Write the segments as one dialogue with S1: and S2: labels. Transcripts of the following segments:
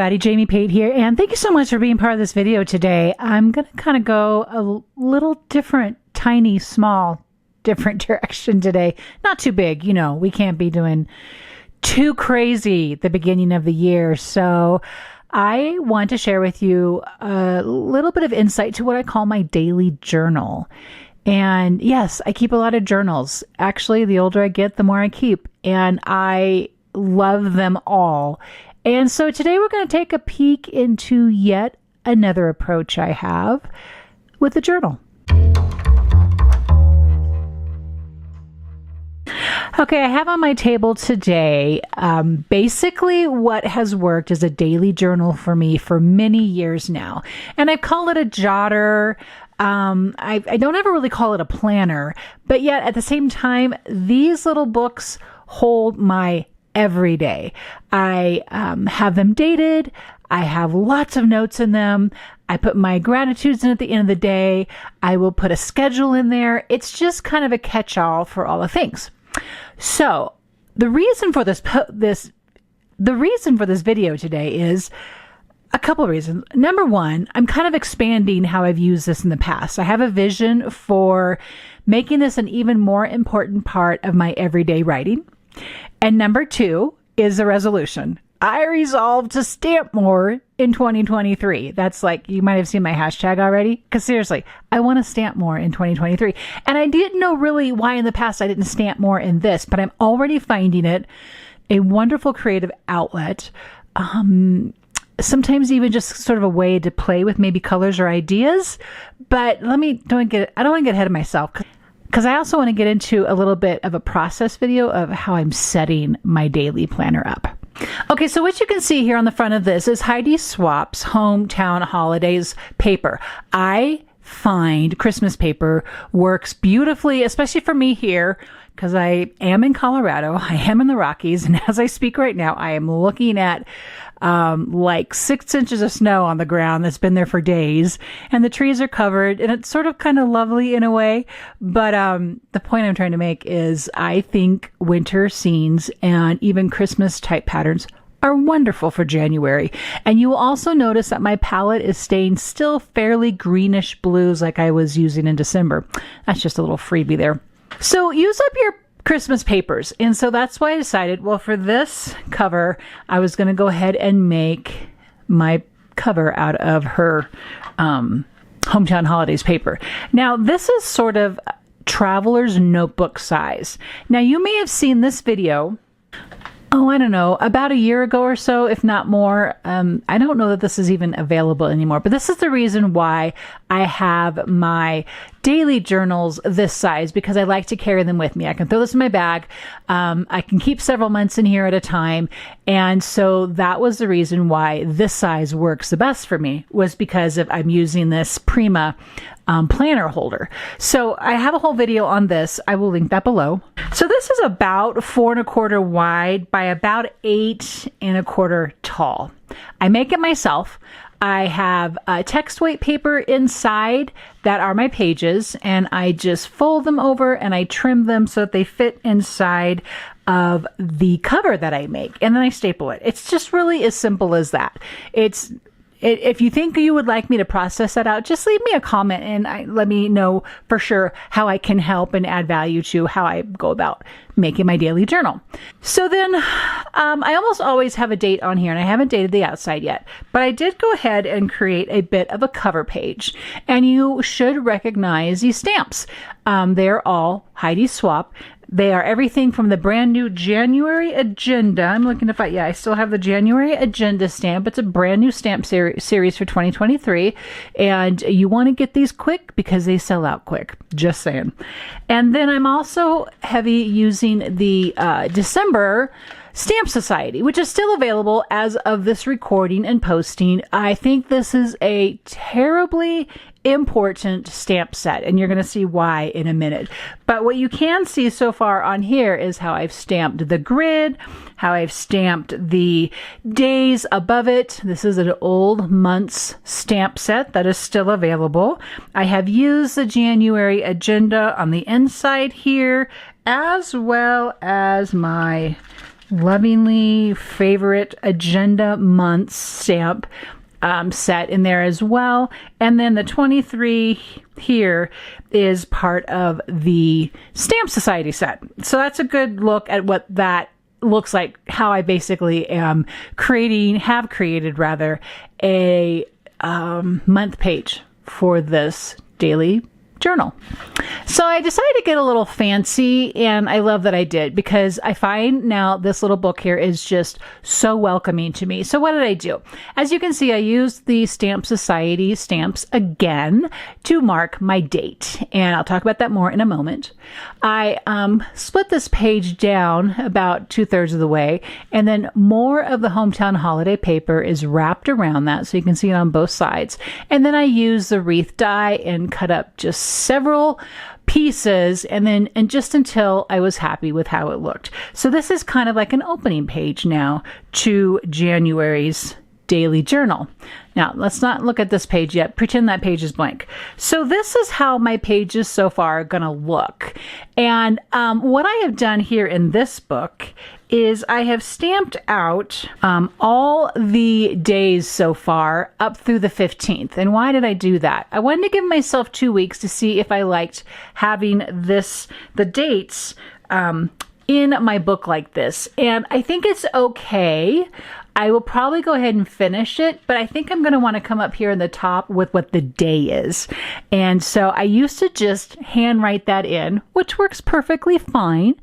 S1: Jamie Pate here, and thank you so much for being part of this video today. I'm going to kind of go a little different, tiny, small, different direction today. Not too big, you know, we can't be doing too crazy at the beginning of the year. So I want to share with you a little bit of insight to what I call my daily journal. And yes, I keep a lot of journals. Actually, the older I get, the more I keep, and I love them all. And so today we're going to take a peek into yet another approach I have with a journal. Okay, I have on my table today, basically what has worked as a daily journal for me for many years now. And I call it a jotter. I don't ever really call it a planner, but yet at the same time, these little books hold my every day. I have them dated. I have lots of notes in them. I put my gratitudes in at the end of the day. I will put a schedule in there. It's just kind of a catch-all for all the things. So the reason for this video today is a couple of reasons. Number one, I'm kind of expanding how I've used this in the past. I have a vision for making this an even more important part of my everyday writing. And number two is a resolution. I resolved to stamp more in 2023. That's like, you might have seen my hashtag already. Because seriously, I want to stamp more in 2023. And I didn't know really why in the past I didn't stamp more in this, but I'm already finding it a wonderful creative outlet. Sometimes even just sort of a way to play with maybe colors or ideas. But I don't want to get ahead of myself, because I also want to get into a little bit of a process video of how I'm setting my daily planner up. Okay, so what you can see here on the front of this is Heidi Swapp's Hometown Holidays paper. I find Christmas paper works beautifully, especially for me here, because I am in Colorado, I am in the Rockies, and as I speak right now, I am looking at like 6 inches of snow on the ground that's been there for days, and the trees are covered, and it's sort of kind of lovely in a way. But the point I'm trying to make is I think winter scenes and even Christmas type patterns are wonderful for January. And you will also notice that my palette is staying still fairly greenish blues like I was using in December. That's just a little freebie there. So use up your Christmas papers. And so that's why I decided, well, for this cover, I was going to go ahead and make my cover out of her Hometown Holidays paper. Now, this is sort of traveler's notebook size. Now, you may have seen this video, I don't know, about a year ago or so, if not more. I don't know that this is even available anymore, but this is the reason why I have my daily journals this size, because I like to carry them with me. I can throw this in my bag. I can keep several months in here at a time. And so that was the reason why this size works the best for me, was because I'm using this Prima planner holder. So I have a whole video on this. I will link that below. So this is about 4¼ wide by about 8¼ tall. I make it myself. I have text weight paper inside that are my pages, and I just fold them over and I trim them so that they fit inside of the cover that I make, and then I staple it. It's just really as simple as that. If you think you would like me to process that out, just leave me a comment and let me know for sure how I can help and add value to how I go about making my daily journal. So then I almost always have a date on here, and I haven't dated the outside yet, but I did go ahead and create a bit of a cover page, and you should recognize these stamps. They're all Heidi Swapp. They are everything from the brand new January agenda. I'm looking to find, I still have the January agenda stamp. It's a brand new stamp series for 2023. And you want to get these quick because they sell out quick. Just saying. And then I'm also heavy using the December Stamp Society, which is still available as of this recording and posting. I think this is a terribly important stamp set, and you're going to see why in a minute. But what you can see so far on here is how I've stamped the grid, how I've stamped the days above it. This is an old months stamp set that is still available. I have used the January agenda on the inside here, as well as my lovingly favorite agenda months stamp set in there as well. And then the 23 here is part of the Stamp Society set. So that's a good look at what that looks like, how I basically am have created a month page for this daily journal. So I decided to get a little fancy, and I love that I did, because I find now this little book here is just so welcoming to me. So what did I do? As you can see, I used the Stamp Society stamps again to mark my date, and I'll talk about that more in a moment. I split this page down about 2/3 of the way, and then more of the Hometown Holiday paper is wrapped around that, so you can see it on both sides. And then I use the wreath die and cut up just several pieces, and just until I was happy with how it looked. So this is kind of like an opening page now to January's daily journal. Now, let's not look at this page yet. Pretend that page is blank. So this is how my pages so far are going to look. And what I have done here in this book is I have stamped out all the days so far up through the 15th. And why did I do that? I wanted to give myself 2 weeks to see if I liked having the dates in my book like this. And I think it's okay. I will probably go ahead and finish it, but I think I'm going to want to come up here in the top with what the day is. And so I used to just handwrite that in, which works perfectly fine.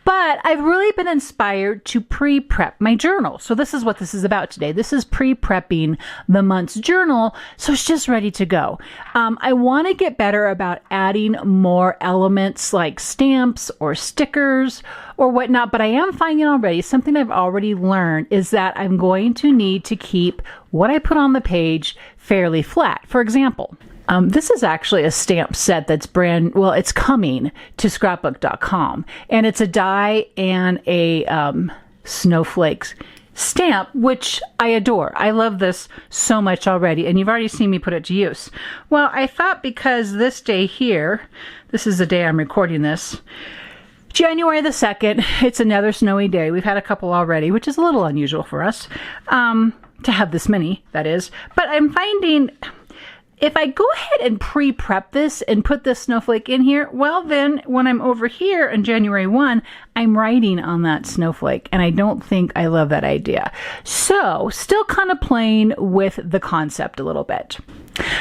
S1: But I've really been inspired to pre-prep my journal. So this is what this is about today. This is pre-prepping the month's journal, so it's just ready to go. I want to get better about adding more elements like stamps or stickers or whatnot, but I am finding already, something I've already learned is that I'm going to need to keep what I put on the page fairly flat. For example, this is actually a stamp set that's it's coming to ScrapbookCom, and it's a die and a snowflakes stamp, which I adore. I love this so much already, and you've already seen me put it to use. Well, I thought because this day here, this is the day I'm recording this, January the 2nd, it's another snowy day. We've had a couple already, which is a little unusual for us, to have this many, that is. But I'm finding if I go ahead and pre-prep this and put this snowflake in here, well then when I'm over here on January 1, I'm writing on that snowflake, and I don't think I love that idea. So still kind of playing with the concept a little bit.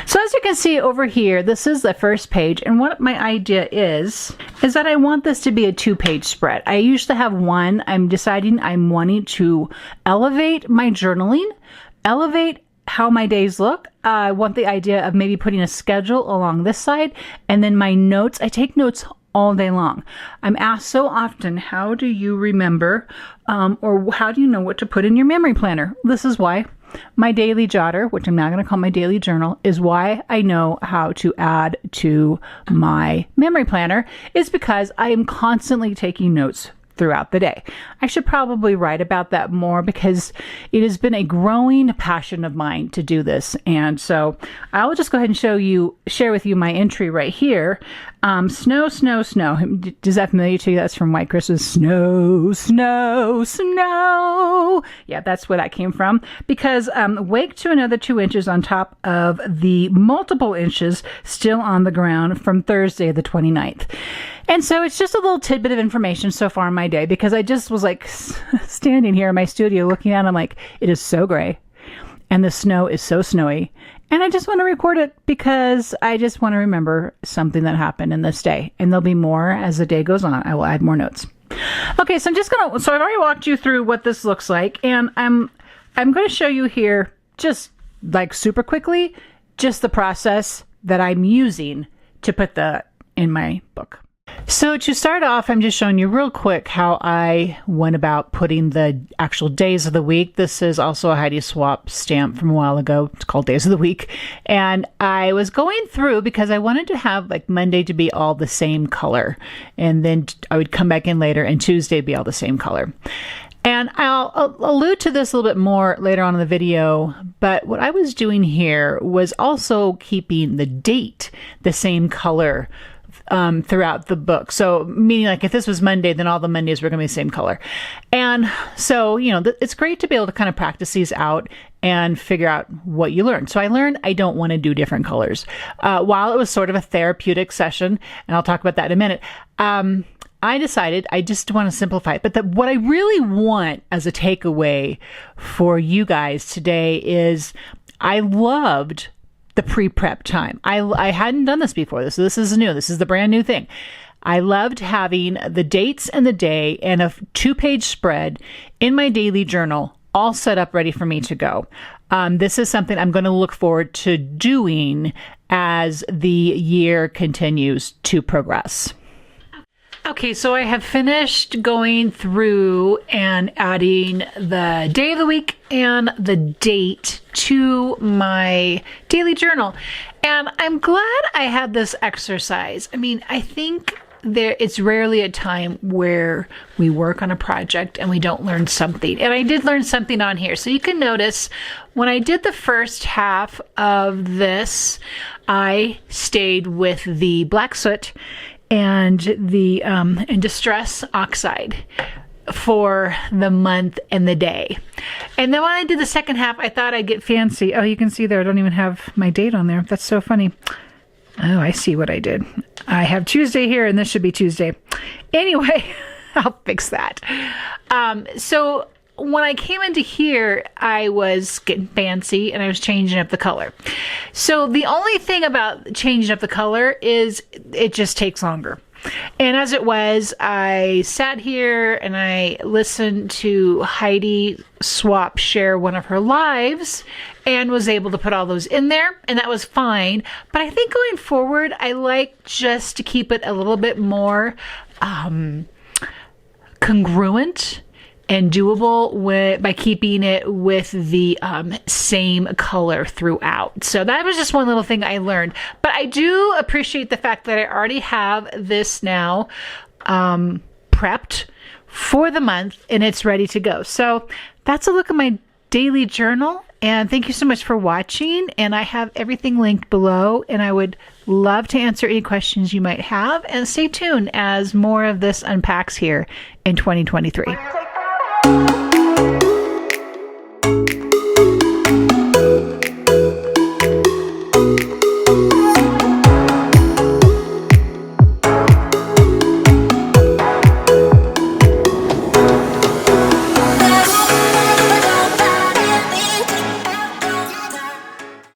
S1: So as you can see over here, this is the first page, and what my idea is that I want this to be a 2-page spread. I used to have one. I'm deciding I'm wanting to elevate my journaling, elevate how my days look. I want the idea of maybe putting a schedule along this side, and then my notes. I take notes all day long. I'm asked so often, how do you remember, or how do you know what to put in your memory planner? This is why. My daily jotter, which I'm now going to call my daily journal, is why I know how to add to my memory planner, is because I am constantly taking notes throughout the day. I should probably write about that more because it has been a growing passion of mine to do this. And so I'll just go ahead and share with you my entry right here. Snow, snow, snow. Is that familiar to you? That's from White Christmas. Snow, snow, snow. Yeah, that's where that came from. Because wake to another 2 inches on top of the multiple inches still on the ground from Thursday the 29th. And so it's just a little tidbit of information so far in my day, because I just was like standing here in my studio looking out, I'm like, it is so gray and the snow is so snowy. And I just want to record it because I just want to remember something that happened in this day. And there'll be more as the day goes on. I will add more notes. Okay, so so I've already walked you through what this looks like. And I'm going to show you here just like super quickly, just the process that I'm using to put in my book. So to start off, I'm just showing you real quick how I went about putting the actual days of the week. This is also a Heidi Swap stamp from a while ago. It's called Days of the Week. And I was going through because I wanted to have like Monday to be all the same color. And then I would come back in later and Tuesday be all the same color. And I'll allude to this a little bit more later on in the video, but what I was doing here was also keeping the date the same color throughout the book. So meaning like if this was Monday, then all the Mondays were going to be the same color. And so, it's great to be able to kind of practice these out and figure out what you learn. So I learned I don't want to do different colors. While it was sort of a therapeutic session, and I'll talk about that in a minute, I decided I just want to simplify it. But what I really want as a takeaway for you guys today is I loved the pre-prep time. I hadn't done this before. So this is new. This is the brand new thing. I loved having the dates and the day and a 2-page spread in my daily journal all set up ready for me to go. This is something I'm going to look forward to doing as the year continues to progress. Okay, so I have finished going through and adding the day of the week and the date to my daily journal. And I'm glad I had this exercise. I mean, I think it's rarely a time where we work on a project and we don't learn something. And I did learn something on here. So you can notice when I did the first half of this, I stayed with the black soot and the and distress oxide for the month and the day. And then when I did the second half, I thought I'd get fancy. Oh, you can see there, I don't even have my date on there. That's so funny. Oh, I see what I did. I have Tuesday here, and this should be Tuesday. Anyway, I'll fix that. So when I came into here, I was getting fancy, and I was changing up the color. So the only thing about changing up the color is it just takes longer. And as it was, I sat here and I listened to Heidi Swap share one of her lives and was able to put all those in there, and that was fine. But I think going forward, I like just to keep it a little bit more congruent and doable by keeping it with the same color throughout. So that was just one little thing I learned. But I do appreciate the fact that I already have this now prepped for the month and it's ready to go. So that's a look at my daily journal. And thank you so much for watching. And I have everything linked below. And I would love to answer any questions you might have. And stay tuned as more of this unpacks here in 2023.